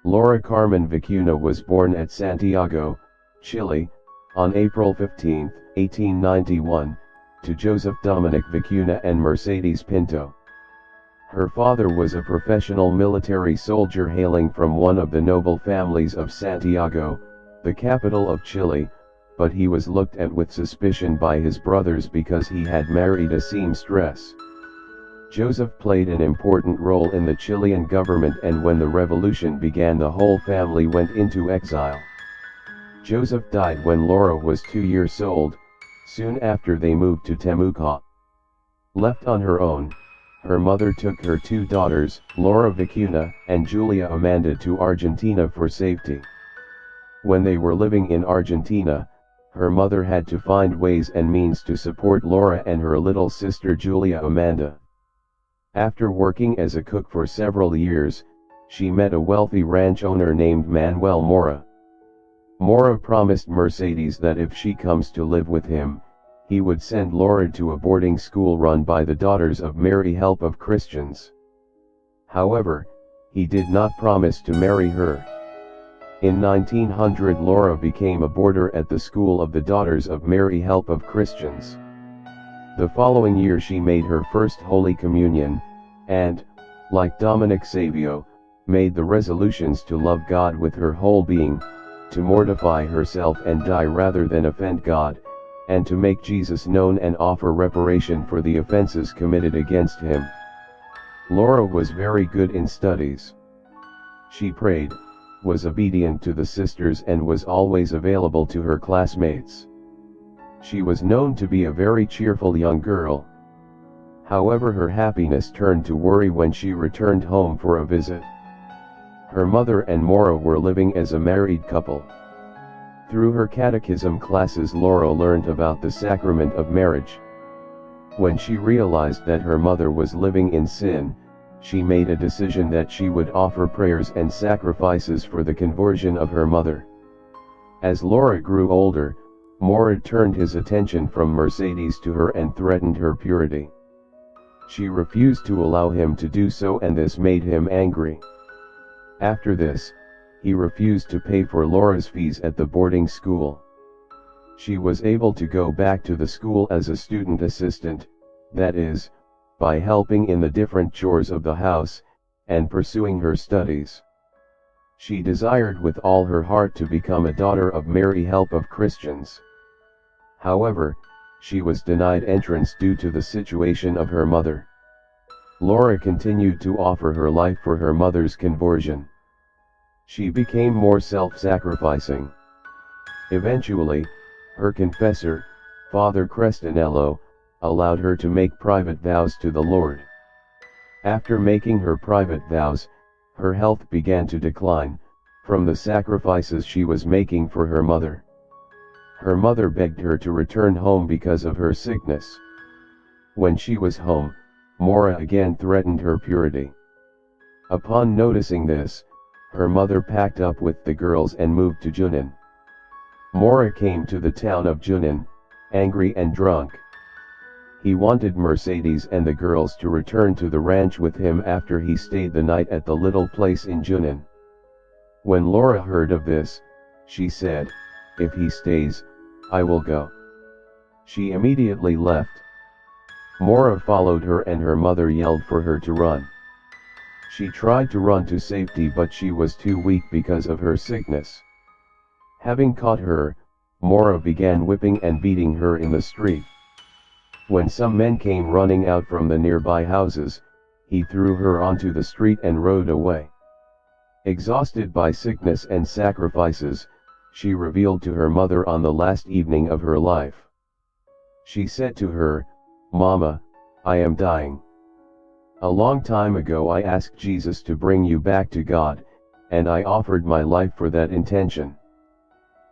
Laura Carmen Vicuna was born at Santiago, Chile, on April 15, 1891, to Joseph Dominic Vicuna and Mercedes Pinto. Her father was a professional military soldier hailing from one of the noble families of Santiago, the capital of Chile, but he was looked at with suspicion by his brothers because he had married a seamstress. Joseph played an important role in the Chilean government, and when the revolution began, the whole family went into exile. Joseph died when Laura was 2 years old. Soon after they moved to Temuco. Left on her own, her mother took her 2 daughters, Laura Vicuna and Julia Amanda, to Argentina for safety. When they were living in Argentina, her mother had to find ways and means to support Laura and her little sister Julia Amanda. After working as a cook for several years, she met a wealthy ranch owner named Manuel Mora. Mora promised Mercedes that if she comes to live with him, he would send Laura to a boarding school run by the Daughters of Mary Help of Christians. However, he did not promise to marry her. In 1900, Laura became a boarder at the school of the Daughters of Mary Help of Christians. The following year she made her first Holy Communion, and, like Dominic Savio, made the resolutions to love God with her whole being, to mortify herself and die rather than offend God, and to make Jesus known and offer reparation for the offenses committed against him. Laura was very good in studies. She prayed, was obedient to the sisters, and was always available to her classmates. She was known to be a very cheerful young girl. However, her happiness turned to worry when she returned home for a visit. Her mother and Mora were living as a married couple. Through her catechism classes, Laura learned about the sacrament of marriage. When she realized that her mother was living in sin, she made a decision that she would offer prayers and sacrifices for the conversion of her mother. As Laura grew older, Mora turned his attention from Mercedes to her and threatened her purity. She refused to allow him to do so, and this made him angry. After this, he refused to pay for Laura's fees at the boarding school. She was able to go back to the school as a student assistant, that is, by helping in the different chores of the house, and pursuing her studies. She desired with all her heart to become a daughter of Mary Help of Christians. However, she was denied entrance due to the situation of her mother. Laura continued to offer her life for her mother's conversion. She became more self-sacrificing. Eventually, her confessor, Father Crestinello, allowed her to make private vows to the Lord. After making her private vows, her health began to decline, from the sacrifices she was making for her mother. Her mother begged her to return home because of her sickness. When she was home, Mora again threatened her purity. Upon noticing this, her mother packed up with the girls and moved to Junin. Mora came to the town of Junin, angry and drunk. He wanted Mercedes and the girls to return to the ranch with him after he stayed the night at the little place in Junin. When Laura heard of this, she said, "If he stays, I will go." She immediately left. Mora followed her and her mother yelled for her to run. She tried to run to safety, but she was too weak because of her sickness. Having caught her, Mora began whipping and beating her in the street. When some men came running out from the nearby houses, he threw her onto the street and rode away. Exhausted by sickness and sacrifices, she revealed to her mother on the last evening of her life. She said to her, "Mama, I am dying. A long time ago I asked Jesus to bring you back to God, and I offered my life for that intention.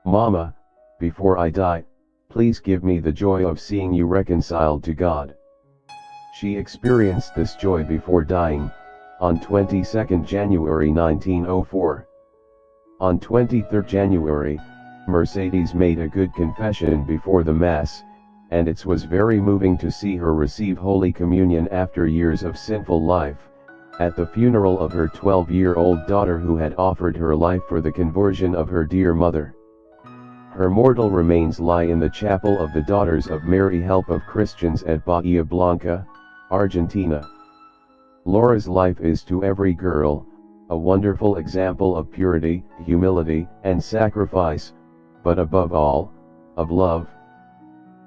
Mama, before I die, please give me the joy of seeing you reconciled to God." She experienced this joy before dying, on 22 January 1904. On 23 January, Mercedes made a good confession before the Mass, and it was very moving to see her receive Holy Communion after years of sinful life, at the funeral of her 12-year-old daughter who had offered her life for the conversion of her dear mother. Her mortal remains lie in the chapel of the Daughters of Mary Help of Christians at Bahia Blanca, Argentina. Laura's life is to every girl a wonderful example of purity, humility, and sacrifice, but above all, of love.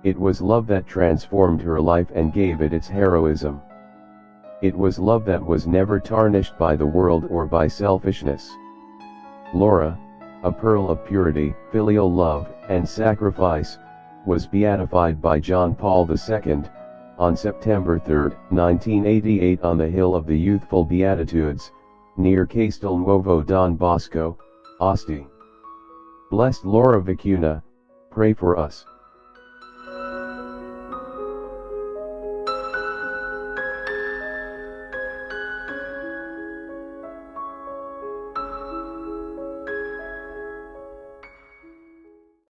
It was love that transformed her life and gave it its heroism. It was love that was never tarnished by the world or by selfishness. Laura, a pearl of purity, filial love, and sacrifice, was beatified by John Paul II, on September 3, 1988 on the Hill of the Youthful Beatitudes, near Castel Nuovo Don Bosco, Asti. Blessed Laura Vicuna, pray for us.